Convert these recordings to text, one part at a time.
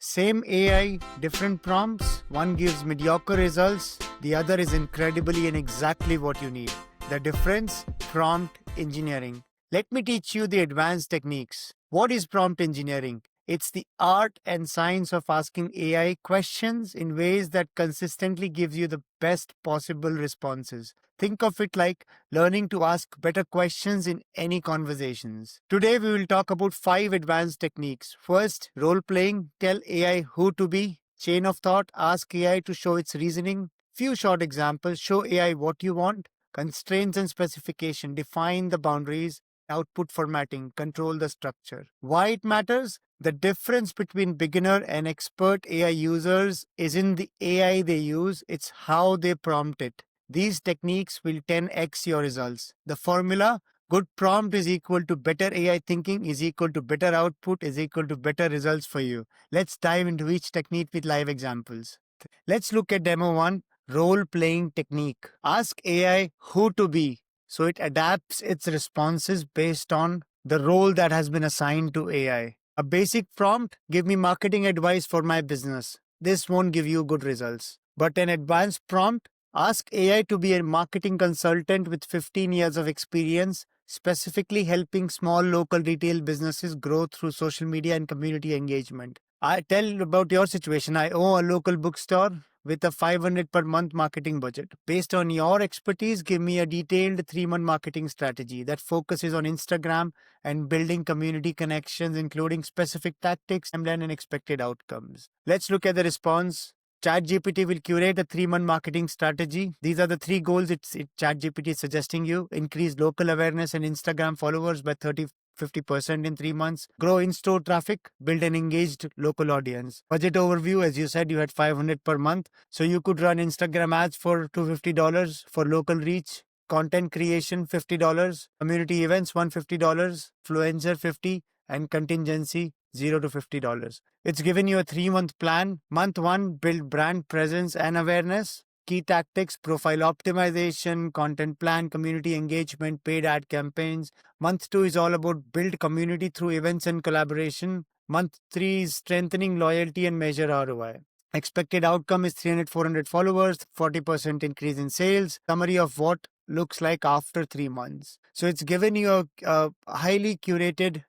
Same AI, different prompts. One gives mediocre results, the other is incredibly and exactly what you need. The difference? Prompt engineering. Let me teach you the advanced techniques. What is prompt engineering? It's the art and science of asking AI questions in ways that consistently gives you the best possible responses. Think of it like learning to ask better questions in any conversations. Today we will talk about 5 advanced techniques. First, role playing, tell AI who to be. Chain of thought, ask AI to show its reasoning. Few short examples, show AI what you want. Constraints and specification, define the boundaries. Output formatting, control the structure. Why it matters? The difference between beginner and expert AI users isn't the AI they use, it's how they prompt it. These techniques will 10x your results. The formula: good prompt is equal to better AI thinking is equal to better output is equal to better results for you. Let's dive into each technique with live examples. Let's look at demo 1, role playing technique. Ask AI who to be, so it adapts its responses based on the role that has been assigned to AI. A basic prompt: give me marketing advice for my business. This won't give you good results. But an advanced prompt: ask AI to be a marketing consultant with 15 years of experience, specifically helping small local retail businesses grow through social media and community engagement. I tell about your situation. I own a local bookstore with a 500 per month marketing budget. Based on your expertise, give me a detailed 3-month marketing strategy that focuses on Instagram and building community connections, including specific tactics, timeline, and expected outcomes. Let's look at the response. ChatGPT will curate a 3-month marketing strategy. These are the 3 goals ChatGPT is suggesting you. Increase local awareness and Instagram followers by 50% in 3 months. Grow in-store traffic. Build an engaged local audience. Budget overview, as you said, you had 500 per month. So you could run Instagram ads for $250 for local reach. Content creation, $50. Community events, $150. Influencer, $50. And contingency, $0 to $50. It's given you a 3-month plan. Month 1, build brand presence and awareness. Key tactics: profile optimization, content plan, community engagement, paid ad campaigns. Month 2 is all about build community through events and collaboration. Month 3 is strengthening loyalty and measure ROI. Expected outcome is 300-400 followers, 40% increase in sales. Summary of what looks like after 3 months. So it's given you a highly curated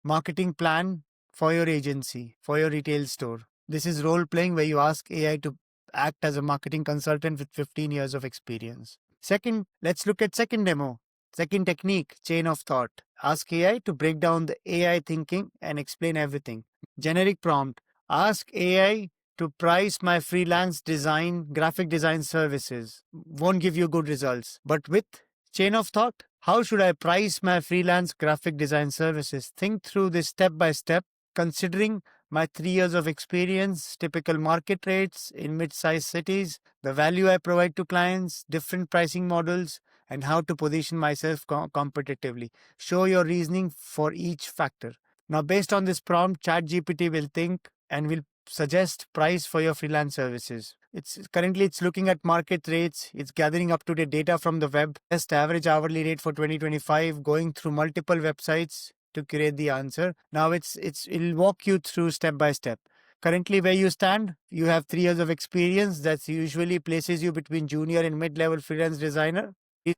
marketing plan for your agency, for your retail store. This is role playing, where you ask AI to act as a marketing consultant with 15 years of experience. Second, let's look at second demo. Second technique, chain of thought. Ask AI to break down the AI thinking and explain everything. Generic prompt: ask AI to price my freelance design, graphic design services. Won't give you good results. But with chain of thought, how should I price my freelance graphic design services? Think through this step by step, considering my 3 years of experience, typical market rates in mid-sized cities, the value I provide to clients, different pricing models, and how to position myself competitively. Show your reasoning for each factor. Now, based on this prompt, ChatGPT will think and will suggest price for your freelance services. It's looking at market rates. It's gathering up-to-date data from the web. Best average hourly rate for 2025, going through multiple websites to create the answer. Now it'll walk you through step by step. Currently, where you stand, you have 3 years of experience. That usually places you between junior and mid-level freelance designer.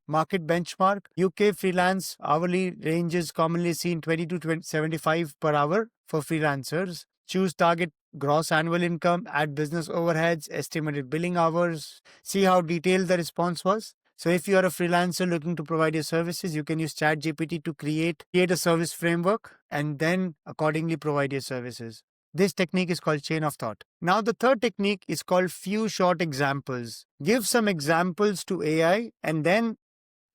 Market benchmark: UK freelance hourly ranges commonly seen 20 to 75 per hour for freelancers. Choose target gross annual income, add business overheads, estimated billing hours. See how detailed the response was. So if you are a freelancer looking to provide your services, you can use ChatGPT to create a service framework and then accordingly provide your services. This technique is called chain of thought. Now, the third technique is called few short examples. Give some examples to AI and then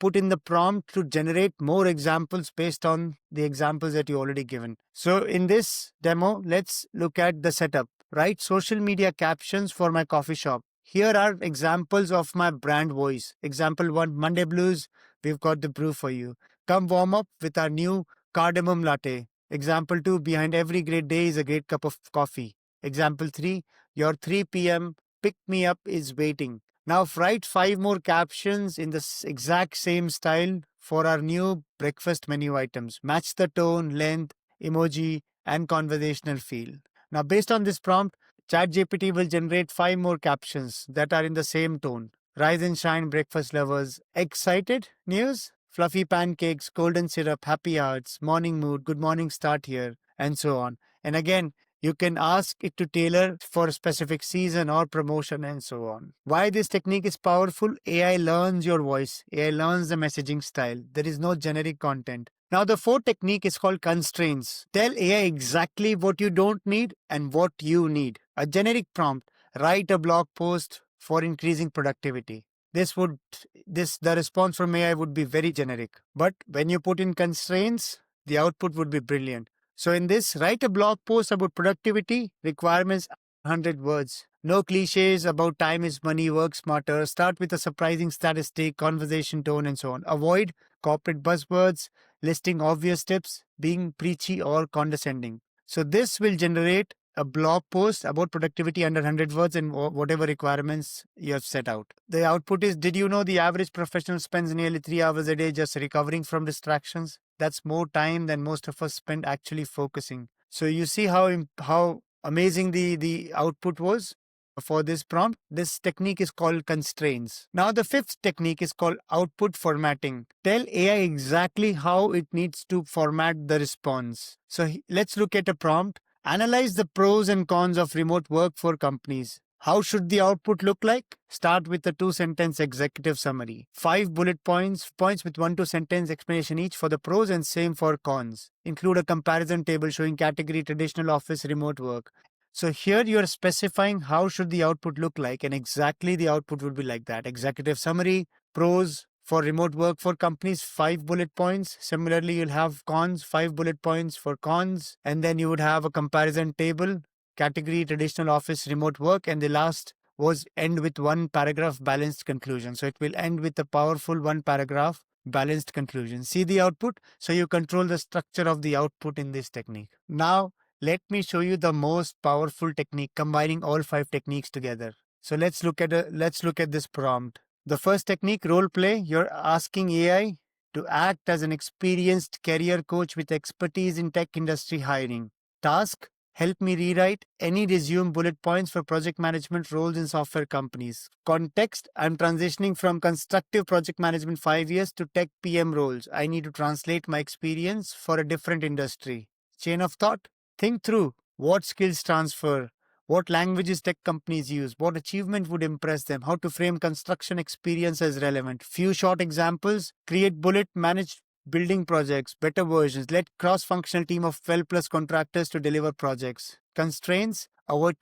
put in the prompt to generate more examples based on the examples that you already given. So in this demo, let's look at the setup. Write social media captions for my coffee shop. Here are examples of my brand voice. Example 1, Monday Blues. We've got the brew for you. Come warm up with our new cardamom latte. Example 2, behind every great day is a great cup of coffee. Example 3, your 3 p.m. pick me up is waiting. Now write 5 more captions in the exact same style for our new breakfast menu items. Match the tone, length, emoji, and conversational feel. Now, based on this prompt, ChatGPT will generate 5 more captions that are in the same tone. Rise and shine, breakfast lovers. Excited? News? Fluffy pancakes, golden syrup, happy hearts, morning mood, good morning, start here, and so on. And again, you can ask it to tailor for a specific season or promotion and so on. Why this technique is powerful? AI learns your voice. AI learns the messaging style. There is no generic content. Now, the fourth technique is called constraints. Tell AI exactly what you don't need and what you need. A generic prompt: write a blog post for increasing productivity. The response from AI would be very generic. But when you put in constraints, the output would be brilliant. So in this, write a blog post about productivity, requirements 100 words. No cliches about time is money, work smarter. Start with a surprising statistic, conversation tone, and so on. Avoid corporate buzzwords, listing obvious tips, being preachy or condescending. So this will generate a blog post about productivity under 100 words and whatever requirements you have set out. The output is: did you know the average professional spends nearly 3 hours a day just recovering from distractions? That's more time than most of us spend actually focusing. So you see how amazing the output was for this prompt. This technique is called constraints. Now the fifth technique is called output formatting. Tell AI exactly how it needs to format the response. So let's look at a prompt. Analyze the pros and cons of remote work for companies. How should the output look like? Start with a 2-sentence executive summary. 5 bullet points with 1 2 sentence explanation each for the pros and same for cons. Include a comparison table showing category traditional office remote work. So here you are specifying how should the output look like, and exactly the output would be like that. Executive summary, pros for remote work for companies, 5 bullet points. Similarly, you'll have cons, 5 bullet points for cons. And then you would have a comparison table, category, traditional office, remote work. And the last was end with 1 paragraph balanced conclusion. So it will end with a powerful 1 paragraph balanced conclusion. See the output? So you control the structure of the output in this technique. Now, let me show you the most powerful technique, combining all 5 techniques together. So let's look at this prompt. The first technique, role play. You're asking AI to act as an experienced career coach with expertise in tech industry hiring. Task: help me rewrite any resume bullet points for project management roles in software companies. Context: I'm transitioning from constructive project management 5 years to tech PM roles. I need to translate my experience for a different industry. Chain of thought: think through what skills transfer, what languages tech companies use, what achievement would impress them, how to frame construction experience as relevant. Few short examples: create bullet, manage building projects, better versions, let cross-functional team of 12 plus contractors to deliver projects. Constraints: avoid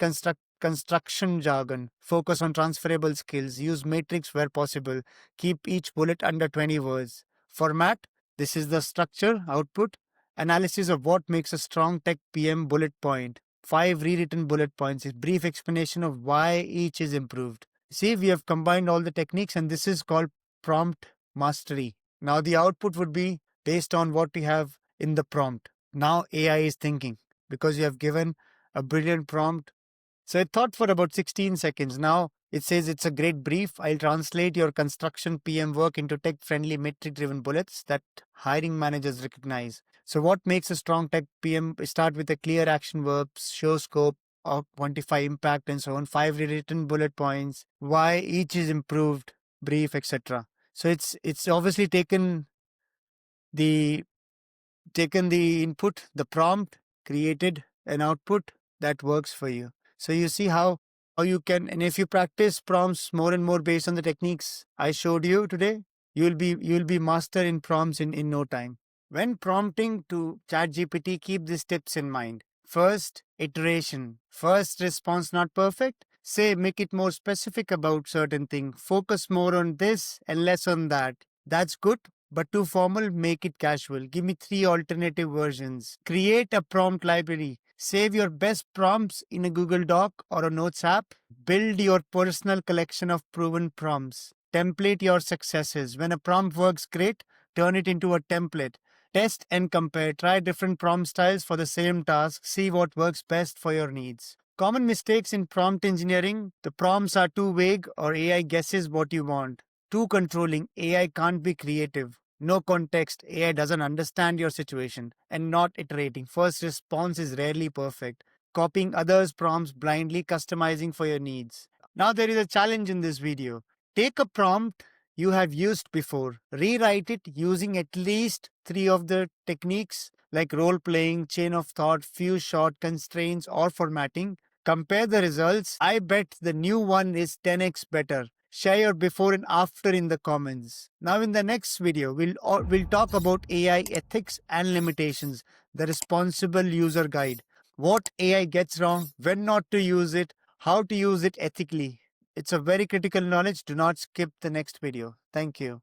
construction jargon, focus on transferable skills, use matrix where possible, keep each bullet under 20 words. Format: this is the structure, output. Analysis of what makes a strong tech PM bullet point. 5 rewritten bullet points is brief explanation of why each is improved. See, we have combined all the techniques, and this is called prompt mastery. Now the output would be based on what we have in the prompt. Now AI is thinking because you have given a brilliant prompt. So it thought for about 16 seconds. Now it says it's a great brief. I'll translate your construction PM work into tech-friendly metric-driven bullets that hiring managers recognize. So what makes a strong tech PM? Start with a clear action verbs, show scope, or quantify impact, and so on. 5 rewritten bullet points, why each is improved, brief, etc. So it's obviously the taken the input, the prompt, created an output that works for you. So you see how you can, and if you practice prompts more and more based on the techniques I showed you today, you'll be master in prompts in no time. When prompting to ChatGPT, keep these tips in mind. First, iteration. First response not perfect. Say, make it more specific about certain thing. Focus more on this and less on that. That's good, but too formal, make it casual. Give me 3 alternative versions. Create a prompt library. Save your best prompts in a Google Doc or a Notes app. Build your personal collection of proven prompts. Template your successes. When a prompt works great, turn it into a template. Test and compare. Try different prompt styles for the same task. See what works best for your needs. Common mistakes in prompt engineering: the prompts are too vague or AI guesses what you want. Too controlling, AI can't be creative. No context, AI doesn't understand your situation. And not iterating. First response is rarely perfect. copying others' prompts blindly, customizing for your needs. Now, there is a challenge in this video. Take a prompt you have used before, rewrite it using at least 3 of the techniques like role playing, chain of thought, few short constraints, or formatting. Compare the results. I bet the new one is 10x better. Share your before and after in the comments. Now, in the next video, we'll talk about AI ethics and limitations, the responsible user guide, what AI gets wrong, when not to use it, how to use it ethically. It's a very critical knowledge. Do not skip the next video. Thank you.